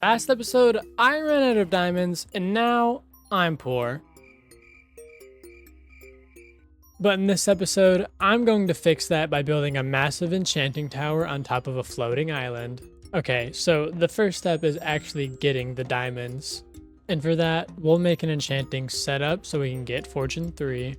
Last episode, I ran out of diamonds, and now I'm poor. But in this episode, I'm going to fix that by building a massive enchanting tower on top of a floating island. Okay, so the first step is actually getting the diamonds. And for that, we'll make an enchanting setup so we can get Fortune 3.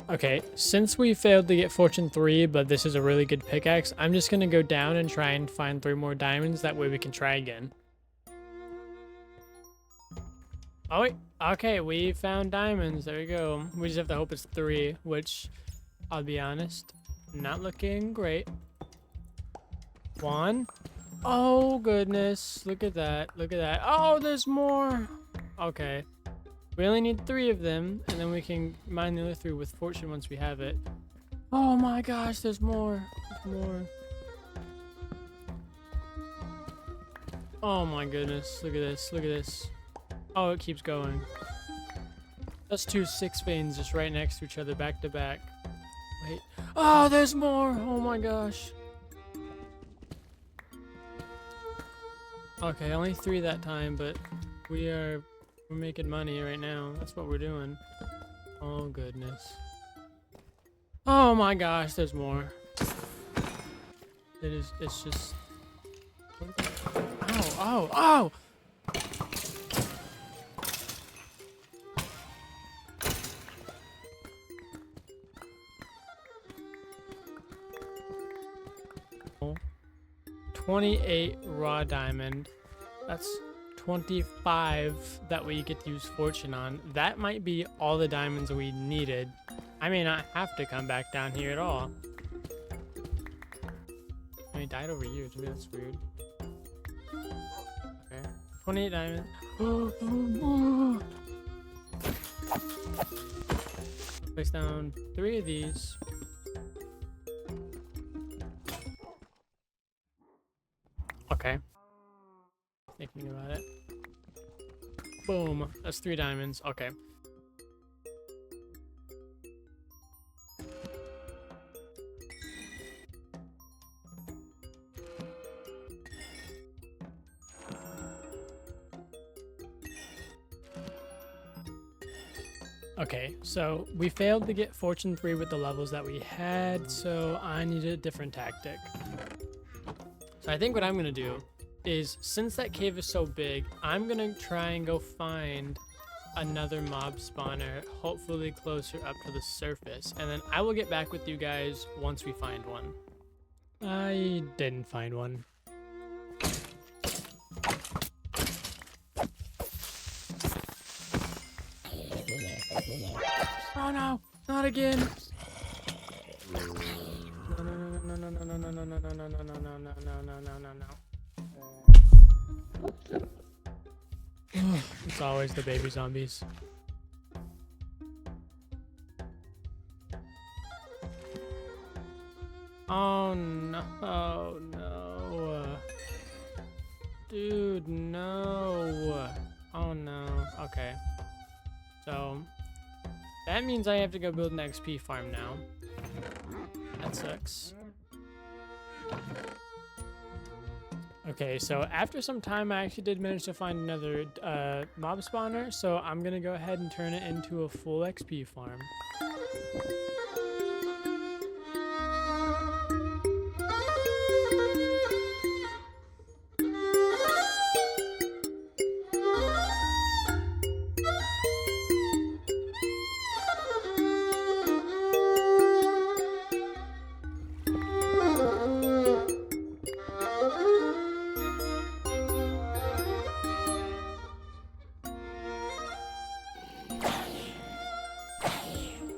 Okay, since we failed to get Fortune 3, but this is a really good pickaxe, I'm just going to go down and try and find 3 more diamonds. That way we can try again. Oh, wait. Okay, we found diamonds. There we go. We just have to hope it's 3, which, I'll be honest, not looking great. 1. Oh, goodness. Look at that. Look at that. Oh, there's more. Okay. We only need 3 of them, and then we can mine the other 3 with fortune once we have it. Oh my gosh, there's more. There's more. Oh my goodness. Look at this. Look at this. Oh, it keeps going. That's 2 6 veins just right next to each other, back to back. Wait. Oh, there's more. Oh my gosh. Okay, only 3 that time, but we're making money right now. That's what we're doing. Oh goodness. Oh my gosh, there's more. It's just. Oh, oh, oh! Oh. 28 raw diamond. That's 25 that we get to use fortune on. That might be all the diamonds we needed. I may not have to come back down here at all. Oh, he died over you too. That's weird. Okay. 28 diamonds. Place down 3 of these. Okay. Thinking about it. Boom. That's 3 diamonds. Okay. Okay, so we failed to get Fortune 3 with the levels that we had, so I needed a different tactic. So I think what I'm going to do is, since that cave is so big, I'm gonna try and go find another mob spawner, hopefully closer up to the surface, and then I will get back with you guys once we find one. I didn't find one. Oh no, not again. No, no, no, no, no, no, no, no, no, no, no, no, no, no, no, no, no, no, no. It's always the baby zombies. Oh no, oh, no. Dude, no. Oh no. Okay. So, that means I have to go build an XP farm now. That sucks. Okay, so after some time, I actually did manage to find another mob spawner, so I'm gonna go ahead and turn it into a full XP farm.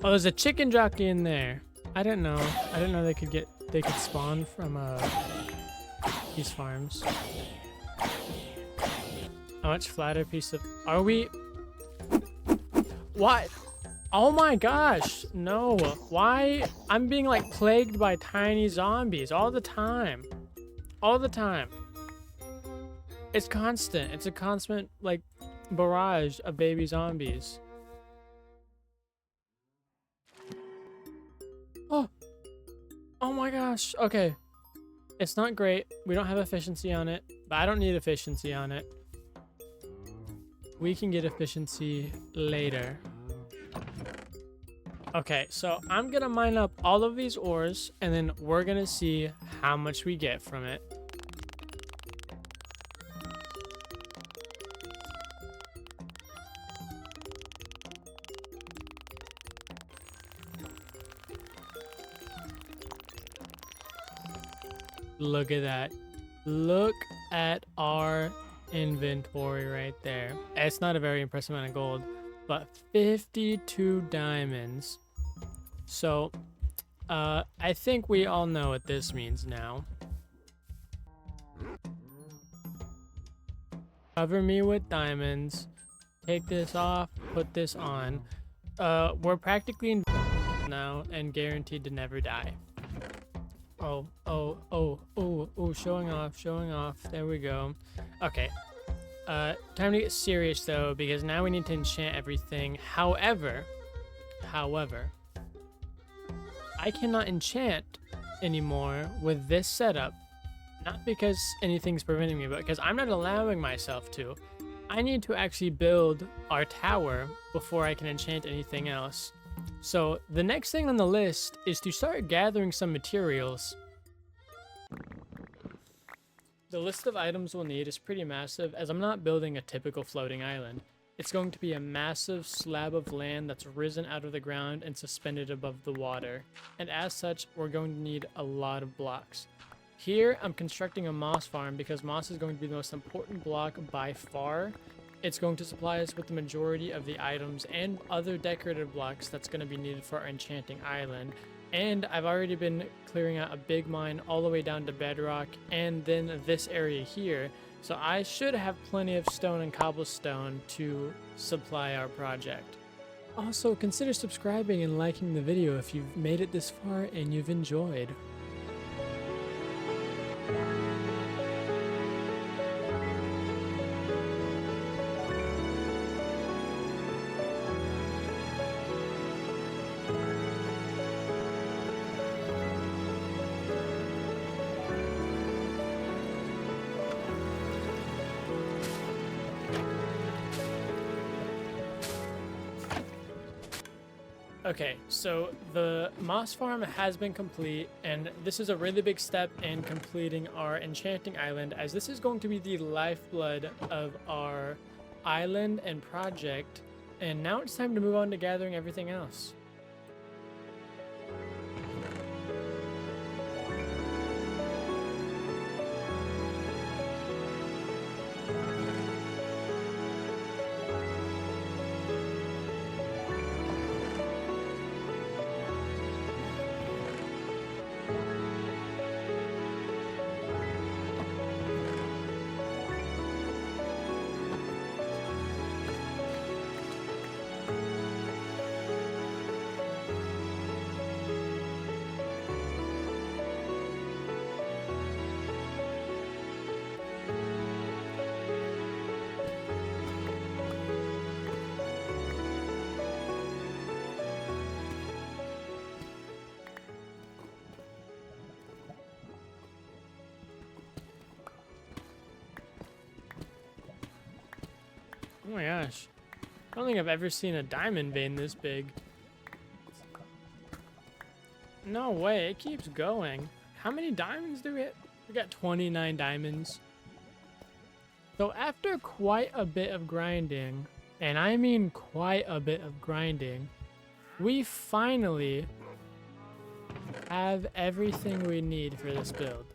Oh, there's a chicken jockey in there. I didn't know. I didn't know they could spawn from these farms. A much flatter piece of. Are we? What? Oh my gosh! No. Why? I'm being like plagued by tiny zombies all the time. All the time. It's constant. It's a constant like barrage of baby zombies. Oh, oh my gosh. Okay, it's not great. We don't have efficiency on it, but I don't need efficiency on it. We can get efficiency later. Okay, so I'm gonna mine up all of these ores, and then we're gonna see how much we get from it. Look at that. Look at our inventory right there. It's not a very impressive amount of gold, but 52 diamonds. So, I think we all know what this means now. Cover me with diamonds. Take this off, put this on. We're practically in now and guaranteed to never die. Oh, showing off, showing off. There we go. Okay. Time to get serious though, because now we need to enchant everything. However, I cannot enchant anymore with this setup. Not because anything's preventing me, but because I'm not allowing myself to. I need to actually build our tower before I can enchant anything else. So the next thing on the list is to start gathering some materials. The list of items we'll need is pretty massive, as I'm not building a typical floating island. It's going to be a massive slab of land that's risen out of the ground and suspended above the water. And as such, we're going to need a lot of blocks. Here, I'm constructing a moss farm because moss is going to be the most important block by far. It's going to supply us with the majority of the items and other decorative blocks that's going to be needed for our enchanting island. And I've already been clearing out a big mine all the way down to bedrock and then this area here. So I should have plenty of stone and cobblestone to supply our project. Also, consider subscribing and liking the video if you've made it this far and you've enjoyed. Okay, so the moss farm has been complete, and this is a really big step in completing our enchanting island, as this is going to be the lifeblood of our island and project, and now it's time to move on to gathering everything else. Oh my gosh. I don't think I've ever seen a diamond vein this big. No way, it keeps going. How many diamonds do we have? We got 29 diamonds. So after quite a bit of grinding, and I mean quite a bit of grinding, we finally have everything we need for this build.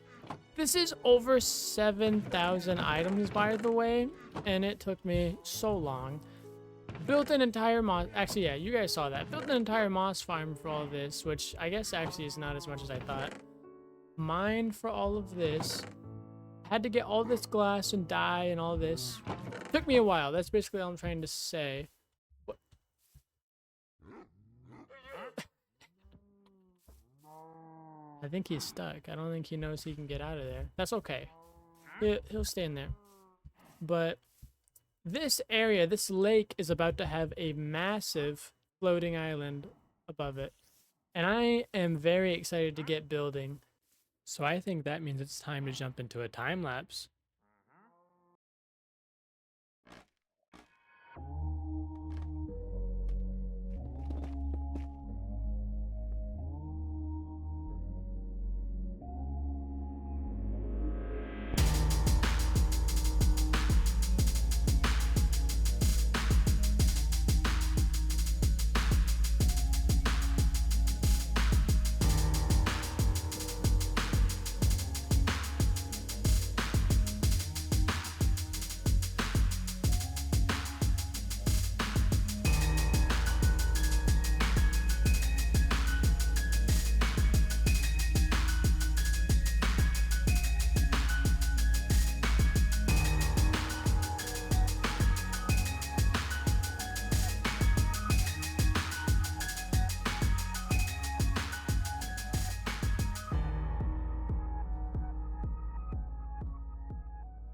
This is over 7,000 items, by the way, and it took me so long. Built an entire moss... Actually, yeah, you guys saw that. Built an entire moss farm for all this, which I guess actually is not as much as I thought. Mine for all of this. Had to get all this glass and dye and all this. Took me a while. That's basically all I'm trying to say. What? I think he's stuck. I don't think he knows he can get out of there. That's okay. He'll stay in there. But this area, this lake, is about to have a massive floating island above it. And I am very excited to get building. So I think that means it's time to jump into a time lapse.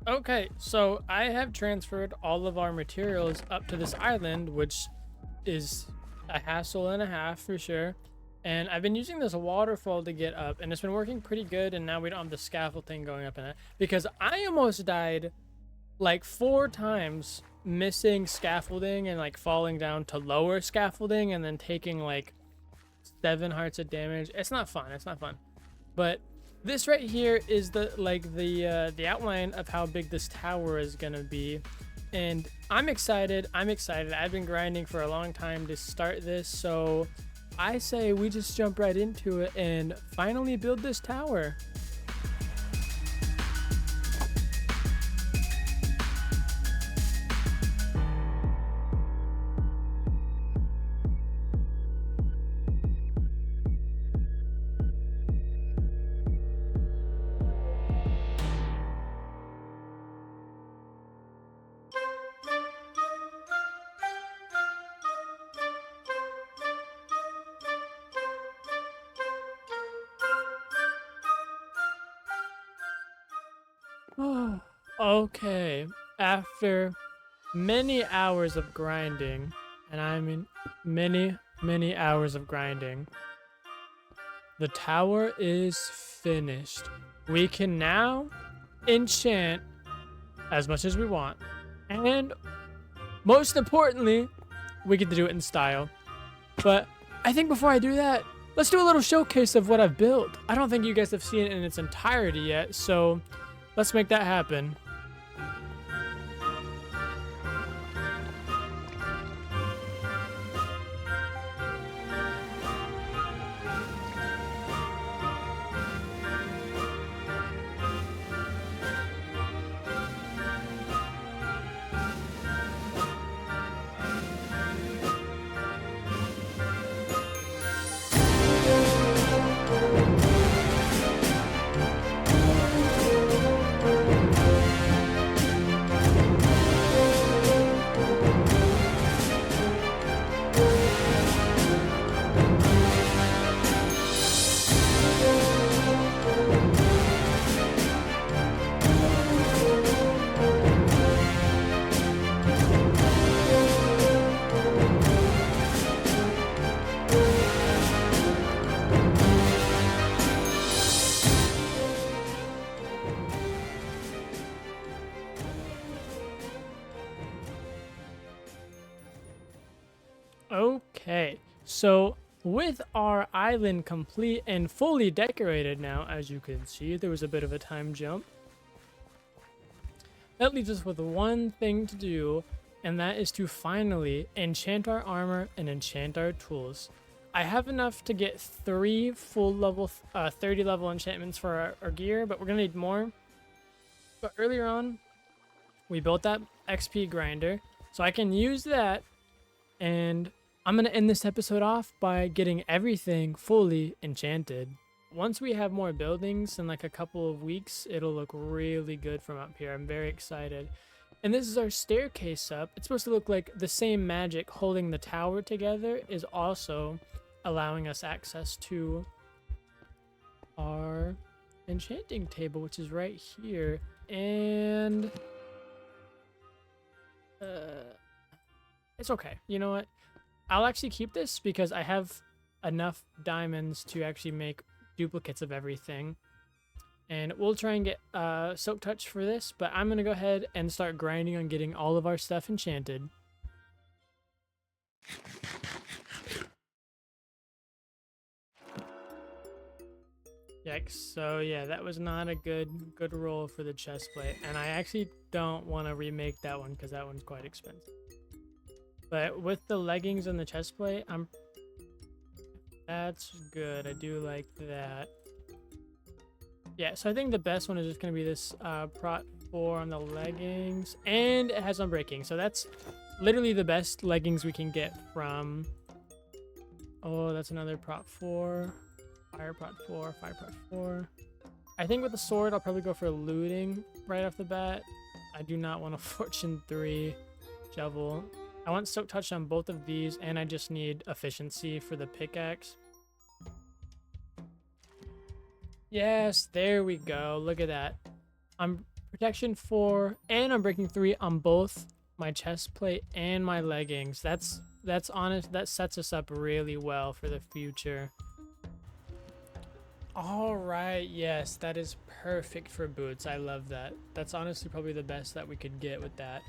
Okay, so I have transferred all of our materials up to this island, which is a hassle and a half for sure. And I've been using this waterfall to get up, and it's been working pretty good. And now we don't have the scaffold thing going up in it because I almost died like 4 times missing scaffolding and like falling down to lower scaffolding and then taking like 7 hearts of damage. It's not fun. It's not fun. But this right here is the outline of how big this tower is gonna be, and I'm excited. I've been grinding for a long time to start this, so I say we just jump right into it and finally build this tower. Oh, okay. After many hours of grinding, and I mean many hours of grinding, the tower is finished. We can now enchant as much as we want. And most importantly, we get to do it in style. But I think before I do that, let's do a little showcase of what I've built. I don't think you guys have seen it in its entirety yet, so let's make that happen. Okay, so with our island complete and fully decorated now, as you can see, there was a bit of a time jump. That leaves us with one thing to do, and that is to finally enchant our armor and enchant our tools. I have enough to get 3 full level, 30 level enchantments for our gear, but we're gonna need more. But earlier on, we built that XP grinder, so I can use that, and I'm going to end this episode off by getting everything fully enchanted. Once we have more buildings in like a couple of weeks, it'll look really good from up here. I'm very excited. And this is our staircase up. It's supposed to look like the same magic holding the tower together is also allowing us access to our enchanting table, which is right here. And It's okay. You know what? I'll actually keep this because I have enough diamonds to actually make duplicates of everything. And we'll try and get Silk Touch for this, but I'm going to go ahead and start grinding on getting all of our stuff enchanted. Yikes. So yeah, that was not a good roll for the chest plate. And I actually don't want to remake that one because that one's quite expensive. But with the leggings and the chest plate, that's good. I do like that. Yeah, so I think the best one is just going to be this Prot 4 on the leggings. And it has Unbreaking. So that's literally the best leggings we can get from... Oh, that's another Prot 4. Fire Prot 4, Fire Prot 4. I think with the sword, I'll probably go for looting right off the bat. I do not want a Fortune 3 shovel. I want Silk Touch on both of these, and I just need efficiency for the pickaxe. Yes, there we go. Look at that. I'm protection 4 and I'm breaking 3 on both my chest plate and my leggings. That's honest. That sets us up really well for the future. All right, yes, that is perfect for boots. I love that. That's honestly probably the best that we could get with that.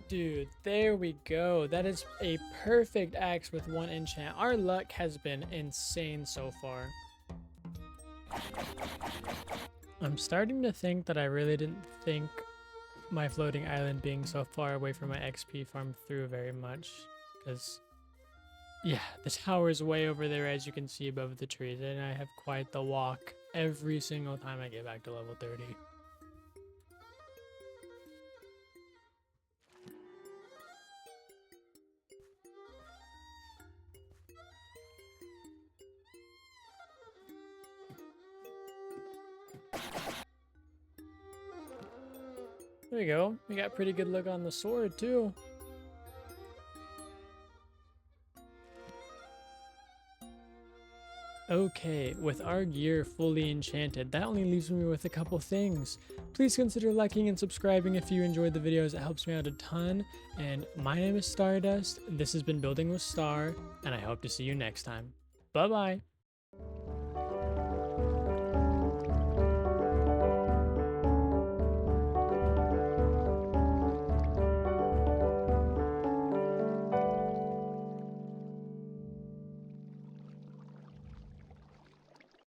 Dude, there we go. That is a perfect axe with 1 enchant. Our luck has been insane so far. I'm starting to think that I really didn't think my floating island being so far away from my XP farm through very much. Because, yeah, the tower is way over there, as you can see above the trees. And I have quite the walk every single time I get back to level 30. There we go. We got pretty good look on the sword, too. Okay, with our gear fully enchanted, that only leaves me with a couple things. Please consider liking and subscribing if you enjoyed the videos. It helps me out a ton. And my name is Stardust. This has been Building with Star, and I hope to see you next time. Bye-bye.